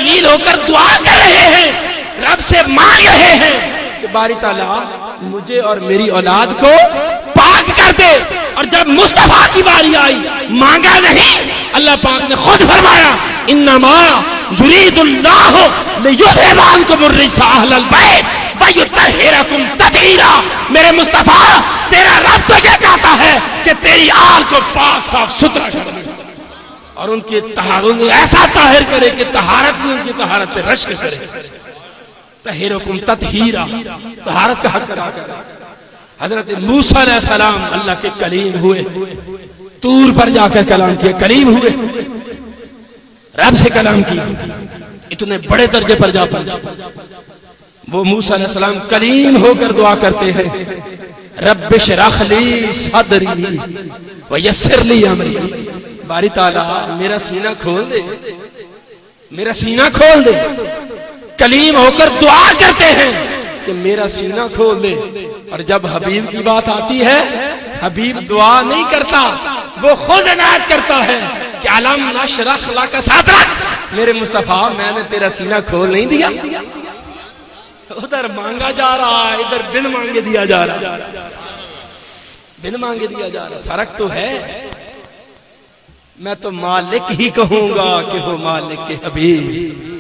ذلیل ہو کر دعا کر رہے ہیں، رب سے مانگ رہے ہیں کہ باری تعالیٰ مجھے اور میری اولاد کو پاک کر دے. اور جب مصطفیٰ کی باری آئی مانگا نہیں، اللہ پاک نے خود فرمایا انما یرید اللہ لیذھب عنکم الرجس اہل البیت ویطہرکم تطہیرا. میرے مصطفیٰ تیرا رب تجھے چاہتا ہے کہ تیری آل کو پاک صاف ستھرا کر دے اور ان کی طہارت ایسا طاہر کرے کہ طہارت بھی ان کی طہارت پہ رشک کرے. تطہیرکم تطہیرا، طہارت کا حق ادا کرے. حضرت موسیٰ علیہ السلام اللہ کے کلیم ہوئے، طور پر جا کر کلام کیا، کلیم ہوئے، رب سے کلام کیا، اتنے بڑے درجے پر جا پہنچے. وہ موسیٰ علیہ السلام کلیم ہو کر دعا کرتے ہیں رب اشرح لی صدری ویسر لی امری. باری تعالیٰ میرا سینہ کھول دے، میرا سینہ کھول دے. کلیم ہو کر دعا کرتے ہیں کہ میرا سینہ کھول دے. اور جب حبیب کی بات آتی ہے، حبیب دعا نہیں کرتا، وہ خود عنایت کرتا ہے کہ علم نشرح لک صدرک. میرے مصطفیٰ میں نے تیرا سینہ کھول نہیں دیا. ادھر مانگا جا رہا ہے، ادھر بن مانگے دیا جا رہا ہے، بن مانگے دیا جا رہا ہے. فرق تو ہے. میں تو مالک ہی کہوں گا کہ وہ مالک کے حبیب،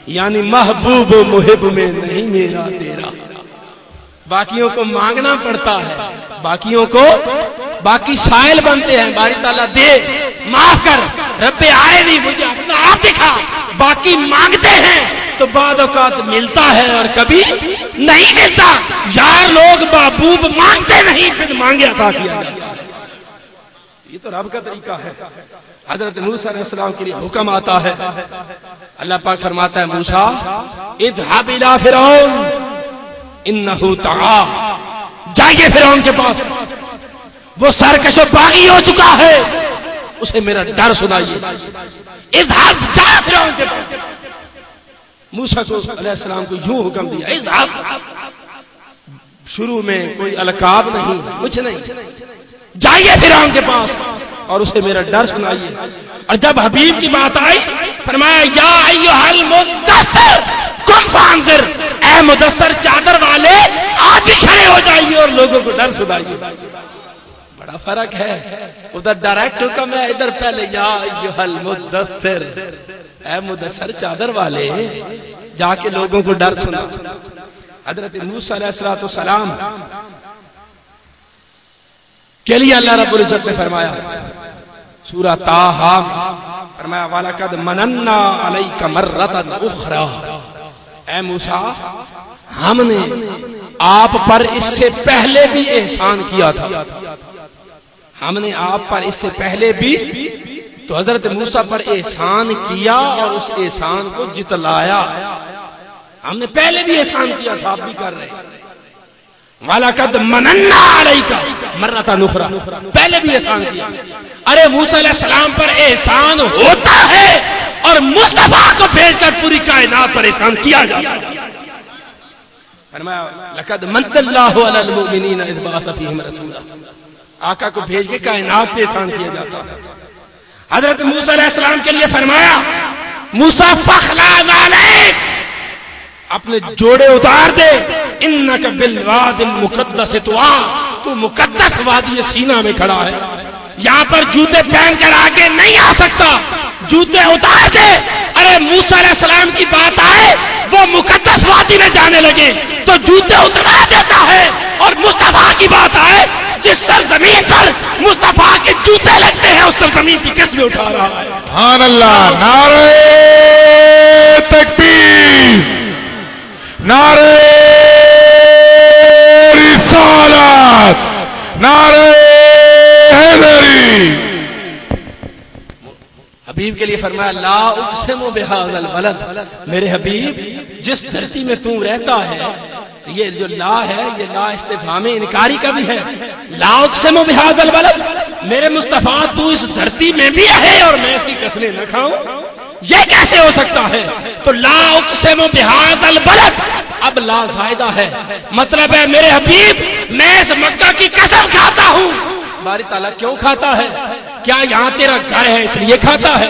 یعنی محبوب و محب میں نہیں میرا تیرا. باقیوں کو مانگنا پڑتا ہے، باقیوں کو باقی سائل بنتے ہیں. باری تعالیٰ دے، معاف کر، رب آئے نہیں مجھے اپنا آپ دکھا. باقی مانگتے ہیں تو بعد اوقات ملتا ہے اور کبھی نہیں ملتا. یار لوگ محبوب مانگتے نہیں، پھر مانگے عطا کیا جاتا ہے. یہ تو رب کا طریقہ ہے. حضرت موسیٰ علیہ السلام کے لیے حکم آتا ہے، اللہ پاک فرماتا ہے موسیٰ اذهب الى فرعون انہو طغی. جائیے فرعون کے پاس، وہ سرکش و باغی ہو چکا ہے، اسے میرا ڈر سنائیے. اذهب، جا فرعون کے پاس. موسیٰ علیہ السلام کو یوں حکم دیا اذهب. شروع میں کوئی القاب نہیں، کچھ نہیں. جائیے فرعون کے پاس اور اسے میرا ڈر سنائیے. اور جب حبیب کی بات آئی فرمایا یا ایھا المدثر قم فانذر. اے مدثر چادر والے آپ بھی کھڑے ہو جائیے اور لوگوں کو ڈر سنائیے. بڑا فرق ہے. ادھر ڈائریکٹ حکم ہے، ادھر پہلے یا ایھا المدثر، اے مدثر چادر والے جا کے لوگوں کو ڈر سنا. حضرت موسیٰ علیہ السلام کے لیے اللہ رب العزت نے فرمایا سورہ طٰہٰ فرمایا وَلَقَدْ مَنَنَّا عَلَيْكَ مَرَّةً أُخْرَىٰ. اے موسیٰ ہم نے آپ پر اس سے پہلے بھی احسان کیا تھا. ہم نے آپ پر اس سے پہلے بھی، تو حضرت موسیٰ پر احسان کیا اور اس احسان کو جتلایا. ہم نے پہلے بھی احسان کیا تھا، آپ بھی کر رہے ہیں. وَلَقَدْ مَنَنَّا عَلَيْكَ مَرَّةً أُخْرَىٰ، پہلے بھی احسان کیا. ارے موسیٰ علیہ السلام پر احسان ہوتا ہے اور مصطفیٰ کو بھیج کر پوری کائنات پر احسان کیا جاتا ہے. فرمایا لَقَدْ مَنَّ اللَّهُ عَلَى الْمُؤْمِنِينَ إِذْ بَعَثَ فِيهِمْ رَسُولًا. آقا کو بھیج کے کائنات پہ احسان کیا جاتا ہے. حضرت موسیٰ علیہ السلام کے لیے فرمایا موسیٰ فَخْلَعْ عَلَيْكَ، اپنے جوڑے اتار دے. انک بالواد المقدس طویٰ، تو مقدس وادی سینا میں کھڑا ہے. یہاں پر جوتے پہن کر آگے نہیں آ سکتا، جوتے اتار دے. ارے موسیٰ علیہ السلام کی بات آئے، وہ مقدس وادی میں جانے لگے تو جوتے اترا دیتا ہے. اور مصطفیٰ کی بات آئے، جس سرزمین پر مصطفیٰ کے جوتے لگتے ہیں اس سرزمین کی قسمیں اٹھا رہا ہے. سبحان اللہ. نعرہ تکبیر، نعرہ رسالت، نعرہ حیدری. حبیب کے لیے فرمایا لا اقسم بہذا البلد. میرے حبیب جس دھرتی میں تم رہتا ہے، تو یہ جو لا ہے یہ لا استفہام انکاری کا بھی ہے. لا اقسم بہذا البلد، میرے مصطفیٰ تو اس دھرتی میں بھی رہے اور میں اس کی قسمیں نہ کھاؤں، یہ کیسے ہو سکتا ہے؟ تو لا اقسم بہذا البلد اب لا زائدہ ہے، مطلب ہے میرے حبیب میں اس مکہ کی قسم کھاتا ہوں. باری تعالیٰ کیوں کھاتا ہے؟ کیا یہاں تیرا گھر ہے اس لیے کھاتا ہے؟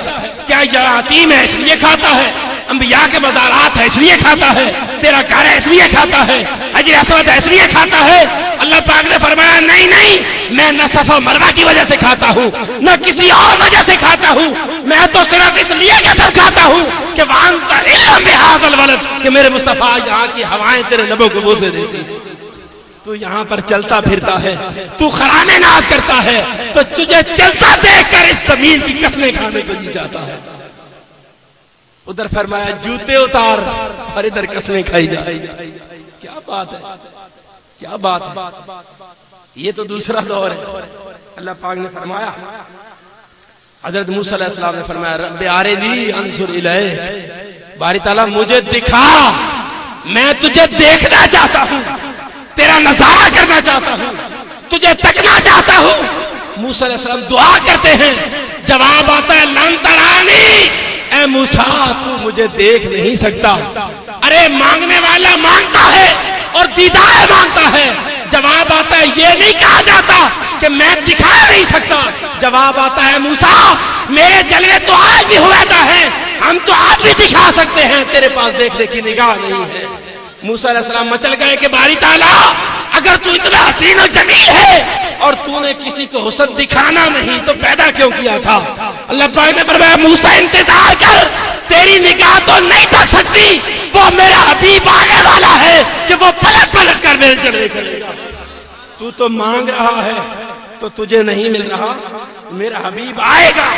کیا یہاں یتیم ہے اس لیے کھاتا ہے؟ انبیاء کے مزارات ہے اس لیے کھاتا ہے، تیرا گھر ہے اس لیے کھاتا ہے، حجر اسود ہے اس لیے کھاتا ہے۔ اللہ پاک نے فرمایا نہیں نہیں، میں نہ صفا مروا کی وجہ سے کھاتا ہوں نہ کسی اور وجہ سے کھاتا ہوں، میں تو صرف اس لیے قسم کھاتا ہوں کہ وانت علم بہذا الولد، کہ میرے مصطفیٰ یہاں کی ہوائیں تیرے لبوں کو بوسے دیتی، تو یہاں پر چلتا پھرتا ہے، تو خرامے ناز کرتا ہے، تو تجھے چلتا دیکھ کر اس زمین کی قسمیں کھانے کو جی جاتا ہے۔ ادھر فرمایا جوتے اتار اور ادھر قسمیں کھائی جائے۔ کیا بات ہے، کیا بات ہے، یہ تو دوسرا دور ہے۔ اللہ پاک نے فرمایا، حضرت موسیٰ علیہ السلام نے فرمایا رب ارنی انظر الیک، باری تعالیٰ مجھے دکھا، میں تجھے دیکھنا چاہتا ہوں، تیرا نظارہ کرنا چاہتا ہوں، تجھے تکنا چاہتا ہوں۔ موسیٰ علیہ السلام دعا کرتے ہیں، جواب آتا ہے لن ترانی، اے موسیٰ تو مجھے دیکھ نہیں سکتا۔ ارے مانگنے والا مانگتا ہے اور دیدار مانگتا ہے، جواب آتا ہے یہ نہیں کہا جاتا کہ میں دکھا نہیں سکتا، جواب آتا ہے موسیٰ میرے جلوے تو آج بھی ہوتا ہے، ہم تو آج بھی دکھا سکتے ہیں، تیرے پاس دیکھنے کی نگاہ نہیں ہے۔ موسیٰ علیہ السلام مچل گئے کہ باری تعالیٰ اگر تو اتنا حسین و جمیل ہے اور تو نے کسی کو حسن دکھانا نہیں تو پیدا کیوں کیا تھا؟ اللہ پاک نے فرمایا موسیٰ انتظار کر، تیری نگاہ تو نہیں تک سکتی، وہ میرا حبیب آنے والا ہے کہ وہ پلٹ پلٹ کر میرے جلوے کرے گا۔ تو مانگ رہا ہے تو تجھے نہیں مل رہا، میرا حبیب آئے گا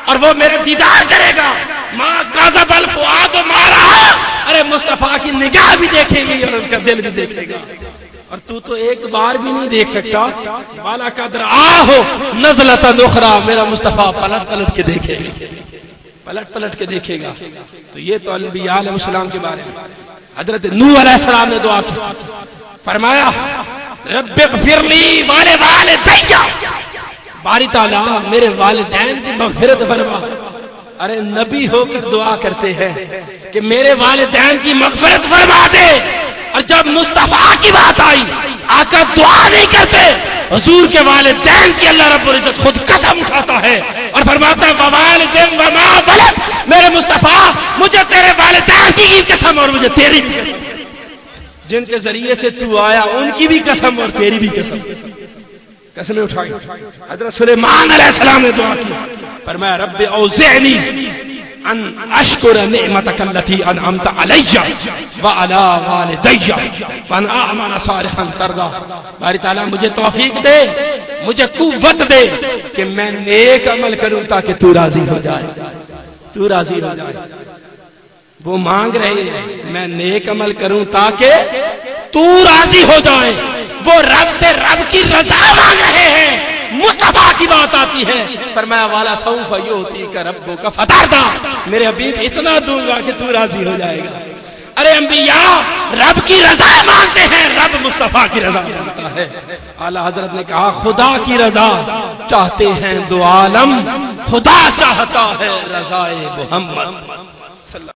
اور وہ میرے دیدار کرے گا۔ ماں کاذب الفؤاد ما رأى، ارے مصطفیٰ کی نگاہ بھی دیکھے گی اور ان کا دل بھی دیکھے گا، اور تو ایک بار بھی نہیں دیکھ سکتا۔ والا قدر آہو نزلۃ اخری، میرا مصطفیٰ پلٹ پلٹ کے دیکھے گا، پلٹ پلٹ کے دیکھے گا۔ تو یہ تو انبیاء علیہ السلام کے بارے میں۔ حضرت نوح علیہ السلام نے دعا کی، فرمایا رب اغفر لی ولوالدی، باری تعالیٰ میرے والدین کی مغفرت فرما۔ ارے نبی ہو کر دعا کرتے ہیں کہ میرے والدین کی مغفرت فرما دے، اور جب مصطفیٰ کی بات آئی آقا دعا نہیں کرتے، حضور کے والدین کی اللہ رب العزت خود قسم اٹھاتا ہے اور فرماتا ہے ووالد وما ولد، میرے مصطفیٰ مجھے تیرے والدین کی قسم اور مجھے تیری بھی قسم، جن کے ذریعے سے تو آیا ان کی بھی قسم اور تیری بھی قسم، قسمیں اٹھائی۔ حضرت سلیمان علیہ السلام نے دعا کی، فرمایا رب اوزعنی ان اشکر نعمتک التي انعمت علی وعلی والدی وان اعمل صالحا ترضی، باری تعالیٰ مجھے توفیق دے، مجھے قوت دے کہ میں نیک عمل کروں تاکہ تو راضی ہو جائے، تو راضی ہو جائے۔ وہ مانگ رہے ہیں میں نیک عمل کروں تاکہ تو راضی ہو جائے، وہ رب سے رب کی رضا مانگ رہے ہیں۔ مصطفیٰ کی بات آتی ہے، فرمایا والا سوف یؤتیک ربک فترضی، میرے حبیب اتنا دوں گا کہ تو راضی ہو جائے گا۔ ارے انبیاء رب کی رضا مانگتے ہیں، رب مصطفیٰ کی رضا مانگتا ہے۔ اعلیٰ حضرت نے کہا خدا کی رضا چاہتے ہیں دو عالم، خدا چاہتا ہے رضائے محمد۔